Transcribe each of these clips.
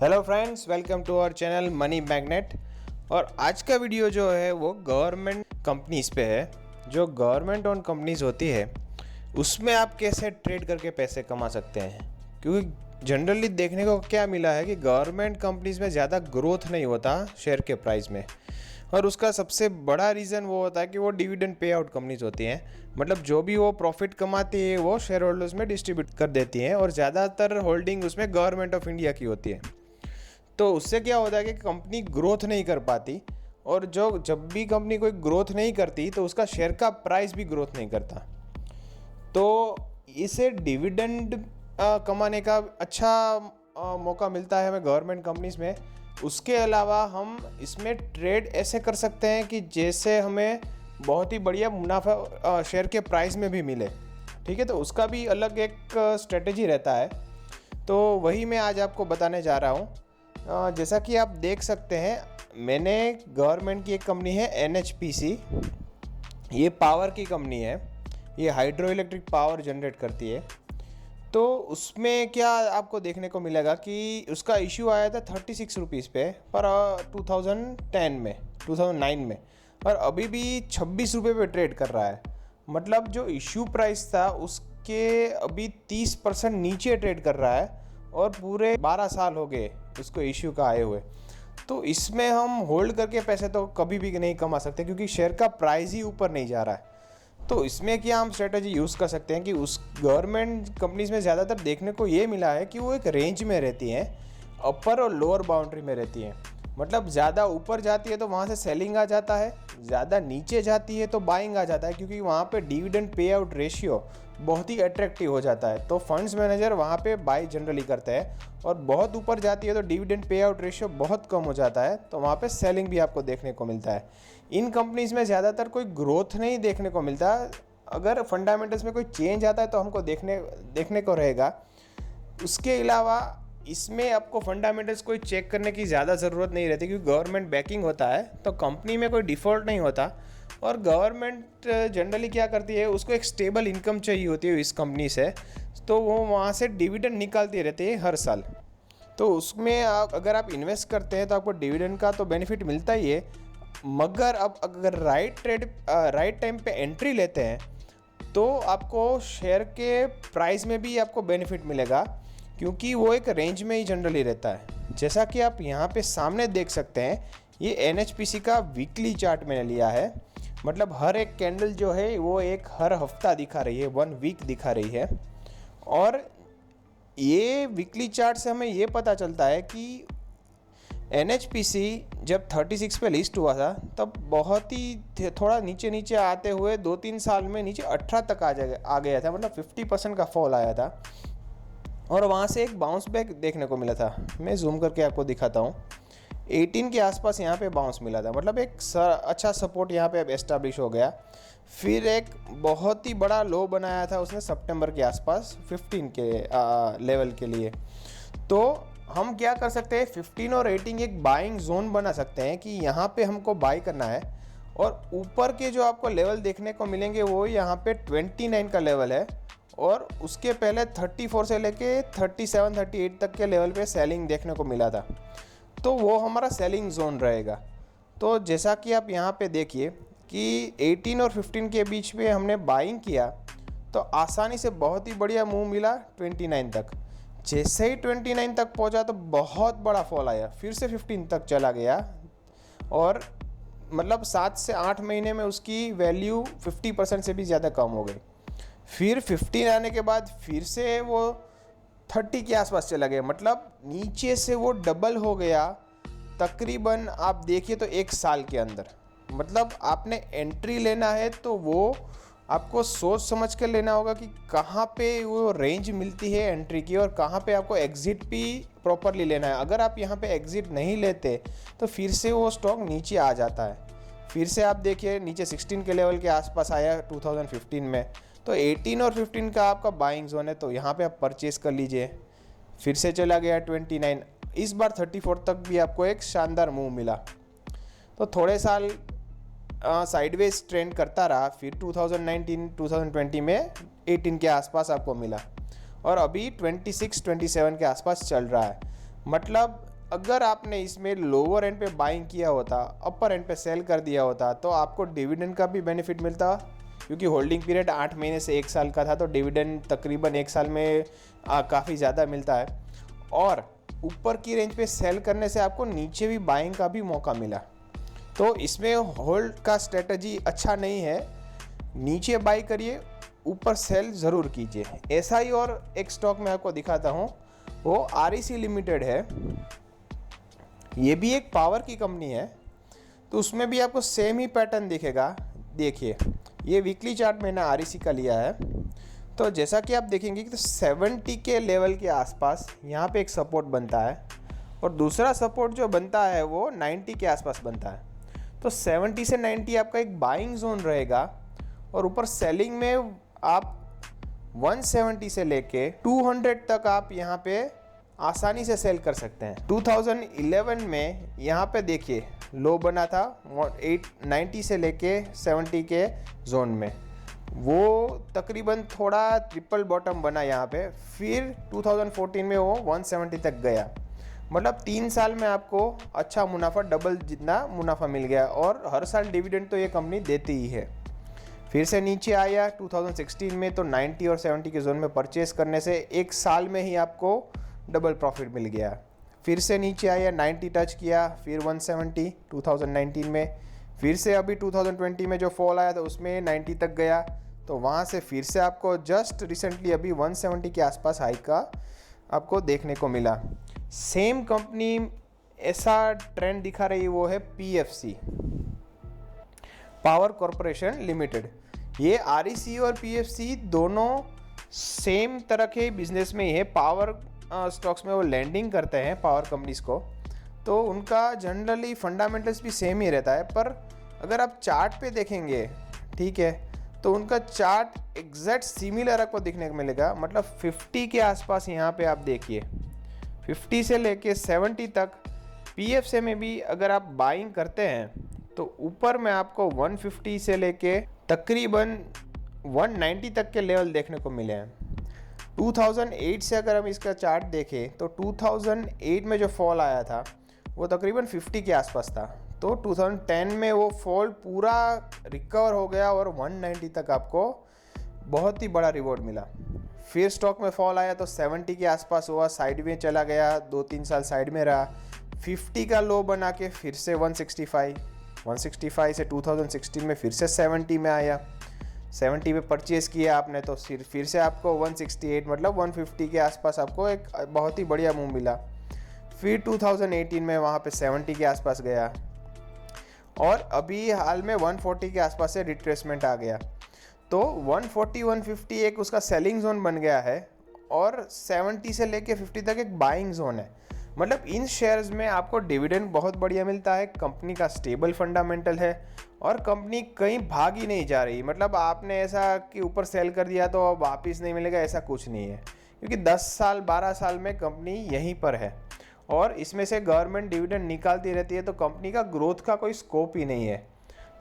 Hello friends, welcome to our channel money magnet. और आज का वीडियो जो है वो गवर्नमेंट कंपनीज पे है। जो गवर्नमेंट ओन कंपनीज होती है उसमें आप कैसे ट्रेड करके पैसे कमा सकते हैं, क्योंकि जनरली देखने को क्या मिला है कि गवर्नमेंट कंपनीज में ज़्यादा ग्रोथ नहीं होता शेयर के प्राइस में। और उसका सबसे बड़ा रीज़न वो होता है कि वो डिविडेंड पे आउट कंपनीज होती हैं। मतलब जो भी वो प्रॉफिट कमाती है वो शेयर होल्डर्स में डिस्ट्रीब्यूट कर देती हैं, और ज़्यादातर होल्डिंग उसमें गवर्नमेंट ऑफ इंडिया की होती है। तो उससे क्या होता है कि कंपनी ग्रोथ नहीं कर पाती, और जब भी कंपनी कोई ग्रोथ नहीं करती तो उसका शेयर का प्राइस भी ग्रोथ नहीं करता। तो इसे डिविडेंड कमाने का अच्छा मौका मिलता है हमें गवर्नमेंट कंपनीज में। उसके अलावा हम इसमें ट्रेड ऐसे कर सकते हैं कि जैसे हमें बहुत ही बढ़िया मुनाफा शेयर के प्राइस में भी मिले। ठीक है, तो उसका भी अलग एक स्ट्रेटेजी रहता है। तो वही मैं आज आपको बताने जा रहा हूँ। जैसा कि आप देख सकते हैं, मैंने गवर्नमेंट की एक कंपनी है NHPC, ये पावर की कंपनी है, ये हाइड्रो इलेक्ट्रिक पावर जनरेट करती है। तो उसमें क्या आपको देखने को मिलेगा कि उसका इशू आया था 36 रुपीज़ पे पर 2009 में, और अभी भी 26 रुपये पे ट्रेड कर रहा है। मतलब जो इशू प्राइस था उसके अभी 30% नीचे ट्रेड कर रहा है, और पूरे 12 साल हो गए उसको इश्यू का आए हुए। तो इसमें हम होल्ड करके पैसे तो कभी भी नहीं कमा सकते, क्योंकि शेयर का प्राइस ही ऊपर नहीं जा रहा है। तो इसमें क्या हम स्ट्रेटजी यूज़ कर सकते हैं कि उस गवर्नमेंट कंपनीज में ज़्यादातर देखने को ये मिला है कि वो एक रेंज में रहती हैं, अपर और लोअर बाउंड्री में रहती हैं। मतलब ज़्यादा ऊपर जाती है तो वहाँ से सेलिंग आ जाता है, ज़्यादा नीचे जाती है तो बाइंग आ जाता है, क्योंकि वहाँ पे डिविडेंड पे आउट रेशियो बहुत ही अट्रैक्टिव हो जाता है। तो फंड्स मैनेजर वहाँ पे बाई जनरली करते हैं, और बहुत ऊपर जाती है तो डिविडेंड पे आउट रेशियो बहुत कम हो जाता है, तो वहाँ पे सेलिंग भी आपको देखने को मिलता है। इन कंपनीज़ में ज़्यादातर कोई ग्रोथ नहीं देखने को मिलता। अगर फंडामेंटल्स में कोई चेंज आता है तो हमको देखने को रहेगा। उसके अलावा इसमें आपको फंडामेंटल्स कोई चेक करने की ज़्यादा ज़रूरत नहीं रहती, क्योंकि गवर्नमेंट बैकिंग होता है तो कंपनी में कोई डिफ़ॉल्ट नहीं होता। और गवर्नमेंट जनरली क्या करती है, उसको एक स्टेबल इनकम चाहिए होती है इस कंपनी से, तो वो वहाँ से डिविडेंड निकालती रहती है हर साल। तो उसमें अगर आप इन्वेस्ट करते हैं तो आपको डिविडेंड का तो बेनिफिट मिलता ही है, मगर अब अगर राइट टाइम पे एंट्री लेते हैं तो आपको शेयर के प्राइस में भी आपको बेनिफिट मिलेगा, क्योंकि वो एक रेंज में ही जनरली रहता है। जैसा कि आप यहाँ पे सामने देख सकते हैं, ये NHPC का वीकली चार्ट मैंने लिया है। मतलब हर एक कैंडल जो है वो एक हर हफ्ता दिखा रही है, 1 वीक दिखा रही है। और ये वीकली चार्ट से हमें ये पता चलता है कि NHPC जब 36 पे लिस्ट हुआ था तब बहुत ही थोड़ा नीचे आते हुए 2-3 साल में नीचे 18 तक आ गया था। मतलब 50% का फॉल आया था, और वहाँ से एक बाउंस बैक देखने को मिला था। मैं जूम करके आपको दिखाता हूँ। 18 के आसपास यहाँ पे बाउंस मिला था, मतलब एक अच्छा सपोर्ट यहाँ पे अब एस्टाब्लिश हो गया। फिर एक बहुत ही बड़ा लो बनाया था उसने सितंबर के आसपास 15 के लेवल के लिए। तो हम क्या कर सकते हैं, 15 और 18 एक बाइंग जोन बना सकते हैं कि यहाँ पे हमको बाई करना है। और ऊपर के जो आपको लेवल देखने को मिलेंगे वो यहाँ पे 29 का लेवल है, और उसके पहले 34 से लेके 37-38 तक के लेवल पे सेलिंग देखने को मिला था। तो वो हमारा सेलिंग जोन रहेगा। तो जैसा कि आप यहाँ पे देखिए कि 18 और 15 के बीच में हमने बाइंग किया तो आसानी से बहुत ही बढ़िया मूव मिला 29 तक। जैसे ही 29 तक पहुँचा तो बहुत बड़ा फॉल आया, फिर से 15 तक चला गया, और मतलब 7 से 8 महीने में उसकी वैल्यू 50% से भी ज़्यादा कम हो गई। फिर 15 आने के बाद फिर से वो 30 के आसपास चला गया, मतलब नीचे से वो डबल हो गया तकरीबन। आप देखिए तो 1 साल के अंदर। मतलब आपने एंट्री लेना है तो वो आपको सोच समझ कर लेना होगा कि कहाँ पे वो रेंज मिलती है एंट्री की, और कहाँ पे आपको एग्ज़िट भी प्रॉपरली लेना है। अगर आप यहाँ पे एग्ज़िट नहीं लेते तो फिर से वो स्टॉक नीचे आ जाता है। फिर से आप देखिए नीचे 16 के लेवल के आसपास आया 2015 में। तो 18 और 15 का आपका बाइंग जोन है, तो यहाँ पे आप परचेस कर लीजिए। फिर से चला गया 29, इस बार 34 तक भी आपको एक शानदार मूव मिला। तो थोड़े साल साइडवेज ट्रेंड करता रहा, फिर 2019-2020 में 18 के आसपास आपको मिला, और अभी 26-27 के आसपास चल रहा है। मतलब अगर आपने इसमें लोअर एंड पे बाइंग किया होता, अपर एंड पे सेल कर दिया होता, तो आपको डिविडेंड का भी बेनिफिट मिलता, क्योंकि होल्डिंग पीरियड 8 महीने से 1 साल का था, तो डिविडेंड तकरीबन 1 साल में काफ़ी ज़्यादा मिलता है। और ऊपर की रेंज पे सेल करने से आपको नीचे भी बाइंग का भी मौका मिला। तो इसमें होल्ड का स्ट्रेटजी अच्छा नहीं है, नीचे बाई करिए, ऊपर सेल ज़रूर कीजिए। ऐसा ही और एक स्टॉक मैं आपको दिखाता हूँ, वो REC लिमिटेड है। ये भी एक पावर की कंपनी है, तो उसमें भी आपको सेम ही पैटर्न दिखेगा। देखिए, ये वीकली चार्ट मैंने REC का लिया है, तो जैसा कि आप देखेंगे कि 70 के लेवल के आसपास यहाँ पे एक सपोर्ट बनता है, और दूसरा सपोर्ट जो बनता है वो 90 के आसपास बनता है। तो 70 से 90 आपका एक बाइंग जोन रहेगा, और ऊपर सेलिंग में आप 170 से लेके 200 तक आप यहाँ पे आसानी से सेल कर सकते हैं। 2011 में यहाँ पे देखिए लो बना था 90 से लेके 70 के जोन में, वो तकरीबन थोड़ा ट्रिपल बॉटम बना यहाँ पे, फिर 2014 में वो 170 तक गया। मतलब 3 साल में आपको अच्छा मुनाफा, डबल जितना मुनाफा मिल गया, और हर साल डिविडेंड तो ये कंपनी देती ही है। फिर से नीचे आया 2016 में, तो 90 और 70 के जोन में परचेस करने से 1 साल में ही आपको डबल प्रॉफिट मिल गया। फिर से नीचे आया 90 टच किया, फिर 170 2019 में, फिर से अभी 2020 में जो फॉल आया था उसमें 90 तक गया, तो वहाँ से फिर से आपको जस्ट रिसेंटली अभी 170 के आसपास हाई का आपको देखने को मिला। सेम कंपनी ऐसा ट्रेंड दिखा रही है, वो है PFC, पावर कॉरपोरेशन लिमिटेड। ये REC और PFC दोनों सेम तरह के बिजनेस में ही है, पावर स्टॉक्स में वो लैंडिंग करते हैं पावर कंपनीज को, तो उनका जनरली फंडामेंटल्स भी सेम ही रहता है। पर अगर आप चार्ट पे देखेंगे, ठीक है, तो उनका चार्ट एग्जैक्ट सिमिलर आपको दिखने को मिलेगा। मतलब 50 के आसपास यहाँ पे आप देखिए, 50 से लेके 70 तक PFC में भी अगर आप बाइंग करते हैं, तो ऊपर में आपको 150 से लेके तकरीबन 190 तक के लेवल देखने को मिले हैं। 2008 से अगर हम इसका चार्ट देखें, तो 2008 में जो फॉल आया था वो तकरीबन 50 के आसपास था, तो 2010 में वो फॉल पूरा रिकवर हो गया और 190 तक आपको बहुत ही बड़ा रिवॉर्ड मिला। फिर स्टॉक में फॉल आया तो 70 के आसपास हुआ, साइड में चला गया, 2-3 साल साइड में रहा, 50 का लो बना के फिर से 165 से 2016 में फिर से 70 में आया, 70 पे परचेज़ किया आपने, तो फिर से आपको 168 मतलब 150 के आसपास आपको एक बहुत ही बढ़िया मूव मिला। फिर 2018 में वहाँ पे 70 के आसपास गया, और अभी हाल में 140 के आसपास से रिट्रेसमेंट आ गया। तो 140-150 एक उसका सेलिंग जोन बन गया है, और 70 से लेके 50 तक एक बाइंग जोन है। मतलब इन शेयर्स में आपको डिविडेंड बहुत बढ़िया मिलता है, कंपनी का स्टेबल फंडामेंटल है, और कंपनी कहीं भाग ही नहीं जा रही। मतलब आपने ऐसा कि ऊपर सेल कर दिया तो अब वापस नहीं मिलेगा, ऐसा कुछ नहीं है, क्योंकि 10 साल 12 साल में कंपनी यहीं पर है, और इसमें से गवर्नमेंट डिविडेंड निकालती रहती है, तो कंपनी का ग्रोथ का कोई स्कोप ही नहीं है।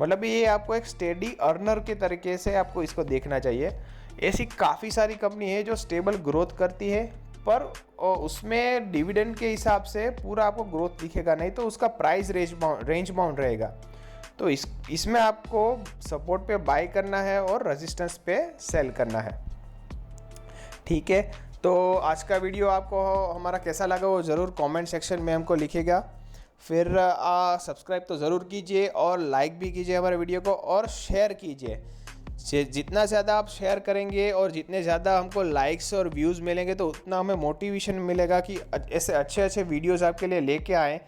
मतलब ये आपको एक स्टेडी अर्नर के तरीके से आपको इसको देखना चाहिए। ऐसी काफ़ी सारी कंपनी है जो स्टेबल ग्रोथ करती है, पर उसमें डिविडेंड के हिसाब से पूरा आपको ग्रोथ दिखेगा नहीं, तो उसका प्राइस रेंज बाउंड रहेगा। तो इसमें आपको सपोर्ट पे बाय करना है और रेजिस्टेंस पे सेल करना है। ठीक है, तो आज का वीडियो आपको हमारा कैसा लगा वो ज़रूर कमेंट सेक्शन में हमको लिखिएगा। फिर सब्सक्राइब तो ज़रूर कीजिए, और लाइक भी कीजिए हमारे वीडियो को, और शेयर कीजिए। जितना ज़्यादा आप शेयर करेंगे और जितने ज़्यादा हमको लाइक्स और व्यूज़ मिलेंगे, तो उतना हमें मोटिवेशन मिलेगा कि ऐसे अच्छे अच्छे वीडियोज़ आपके लिए लेके आएँ,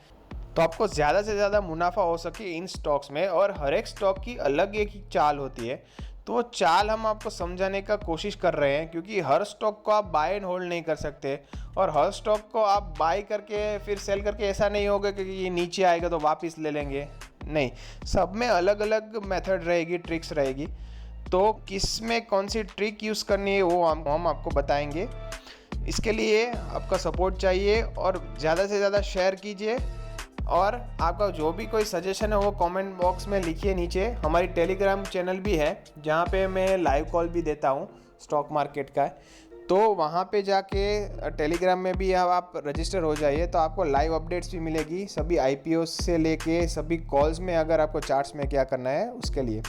तो आपको ज़्यादा से ज़्यादा मुनाफा हो सके इन स्टॉक्स में। और हर एक स्टॉक की अलग एक चाल होती है, तो वो चाल हम आपको समझाने का कोशिश कर रहे हैं, क्योंकि हर स्टॉक को आप बाय एंड होल्ड नहीं कर सकते, और हर स्टॉक को आप बाय करके फिर सेल करके ऐसा नहीं होगा कि ये नीचे आएगा तो वापस ले लेंगे, नहीं। सब में अलग अलग मेथड रहेगी, ट्रिक्स रहेगी, तो किस में कौन सी ट्रिक यूज़ करनी है वो हम आपको बताएंगे। इसके लिए आपका सपोर्ट चाहिए, और ज़्यादा से ज़्यादा शेयर कीजिए, और आपका जो भी कोई सजेशन है वो कमेंट बॉक्स में लिखिए नीचे। हमारी टेलीग्राम चैनल भी है, जहाँ पे मैं लाइव कॉल भी देता हूँ स्टॉक मार्केट का, तो वहाँ पे जाके टेलीग्राम में भी अब आप रजिस्टर हो जाइए, तो आपको लाइव अपडेट्स भी मिलेगी सभी IPO से लेके सभी कॉल्स में, अगर आपको चार्ट्स में क्या करना है उसके लिए।